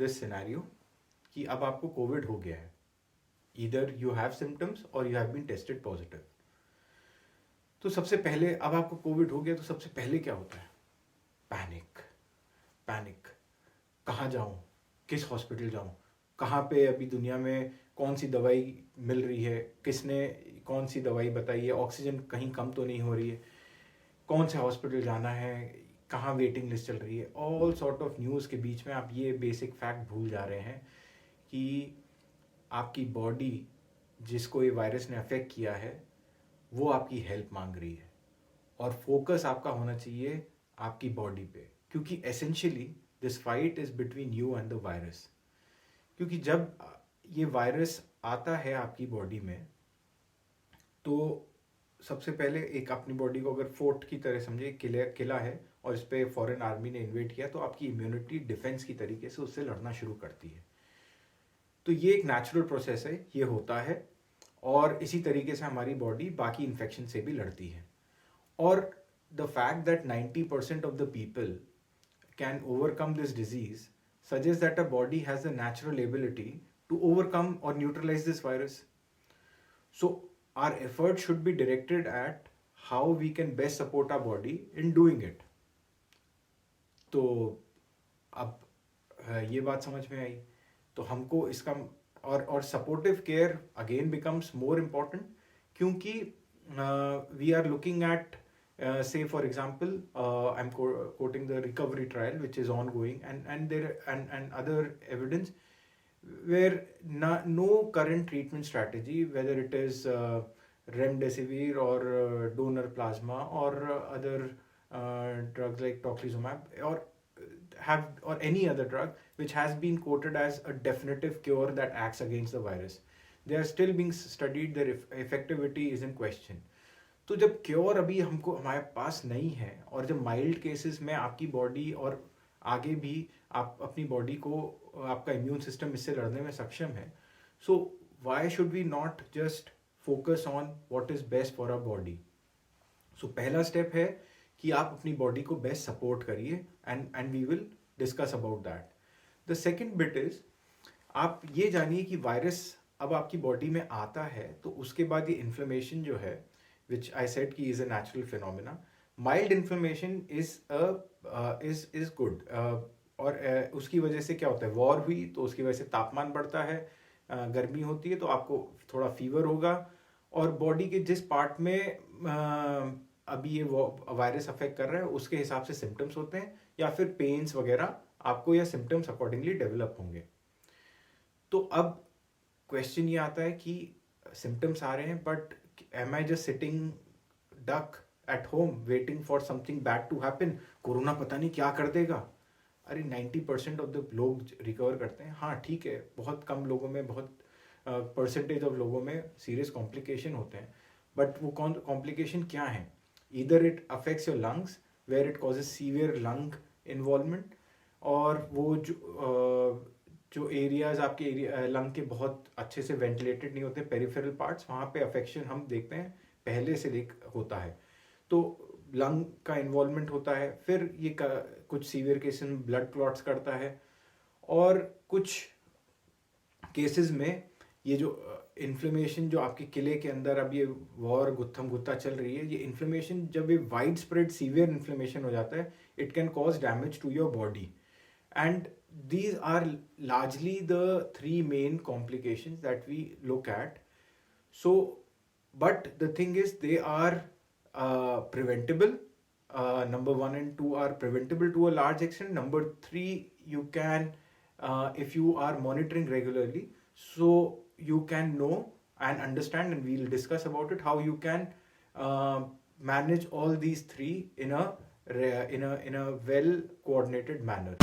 This scenario कि अब आपको कोविड हो गया है, ईदर यू हैव सिम्टम्स और you have been tested positive. तो सबसे पहले अब आपको कोविड हो गया तो सबसे पहले क्या होता है? पैनिक। पैनिक, कहाँ जाऊँ, किस हॉस्पिटल जाऊँ, कहाँ पे अभी दुनिया में कौन सी दवाई मिल रही है, किसने कौन सी दवाई बताई है, ऑक्सीजन कहीं कम तो नहीं हो रही है, कौन से हॉस्पिटल जाना है, कहाँ वेटिंग लिस्ट चल रही है। ऑल सॉर्ट ऑफ न्यूज़ के बीच में आप ये बेसिक फैक्ट भूल जा रहे हैं कि आपकी बॉडी, जिसको ये वायरस ने अफेक्ट किया है, वो आपकी हेल्प मांग रही है और फोकस आपका होना चाहिए आपकी बॉडी पे, क्योंकि essentially this fight is between you and the virus. क्योंकि जब ये वायरस आता है आपकी बॉडी में तो सबसे पहले एक अपनी बॉडी को अगर फोर्ट की तरह समझे, किला है और इस पर फॉरेन आर्मी ने इन्वेड किया, तो आपकी इम्यूनिटी डिफेंस की तरीके से उससे लड़ना शुरू करती है। तो ये एक नेचुरल प्रोसेस है, ये होता है और इसी तरीके से हमारी बॉडी बाकी इन्फेक्शन से भी लड़ती है। और the fact that 90% of the people can overcome this disease suggests that a body has the natural ability to overcome or neutralize this virus. So our effort should be directed at how we can best support our body in doing it. तो अब ये बात समझ में आई तो हमको इसका और supportive care again becomes more important, क्योंकि we are looking at say for example, I'm quoting the recovery trial which is ongoing, and there and other evidence where no current treatment strategy, whether it is remdesivir or donor plasma or other drugs like tocilizumab or any other drug which has been quoted as a definitive cure that acts against the virus, they are still being studied. Their effectivity is in question. तो जब cure अभी हमको हमारे पास नहीं है और जब mild cases में आपकी बॉडी और आगे भी आप अपनी बॉडी को, आपका इम्यून सिस्टम इससे लड़ने में सक्षम है, so why should we not just focus on what is best for our body? So पहला स्टेप है कि आप अपनी बॉडी को बेस्ट सपोर्ट करिए and we will discuss about that. The second bit is, आप ये जानिए कि वायरस अब आपकी बॉडी में आता है तो उसके बाद ये इन्फ्लेमेशन जो है, which I said ki is a natural phenomena. Mild inflammation is good. और उसकी वजह से क्या होता है, वॉर हुई तो उसकी वजह से तापमान बढ़ता है, गर्मी होती है तो आपको थोड़ा फीवर होगा, और बॉडी के जिस पार्ट में अभी ये वायरस अफेक्ट कर रहा है उसके हिसाब से सिम्टम्स होते हैं, या फिर पेन्स वगैरह आपको या सिम्टम्स अकॉर्डिंगली डेवलप होंगे। तो अब क्वेश्चन ये आता है कि सिम्टम्स आ रहे हैं, but am I just sitting duck at home waiting for something bad to happen? Corona पता नहीं क्या कर देगा। अरे 90% ऑफ द लोग रिकवर करते हैं। हाँ ठीक है, बहुत कम लोगों में, बहुत परसेंटेज ऑफ लोगों में सीरियस कॉम्प्लिकेशन होते हैं, बट वो कॉम्प्लिकेशन क्या है? Either it affects your lungs where it causes severe lung involvement, और वो जो एरियाज आपके लंग के बहुत अच्छे से वेंटिलेटेड नहीं होते, पेरिफेरल पार्ट्स, वहाँ पे अफेक्शन हम देखते हैं पहले से होता है, तो लंग का इन्वॉल्वमेंट होता है। फिर ये कुछ सीवियर केसेस में ब्लड क्लॉट्स करता है, और कुछ केसेस में ये जो इन्फ्लेमेशन जो आपके किले के अंदर अब ये वॉर गुत्थम गुत्ता चल रही है, ये इन्फ्लेमेशन जब ये वाइड स्प्रेड सीवियर इन्फ्लेमेशन हो जाता है, it can cause damage to your body, and these are largely the three main complications that we look at. So, but the thing is, they are preventable. Number 1 and 2 are preventable to a large extent. Number 3, you can, if you are monitoring regularly, so you can know and understand, and we'll discuss about it, how you can manage all these three in a well coordinated manner.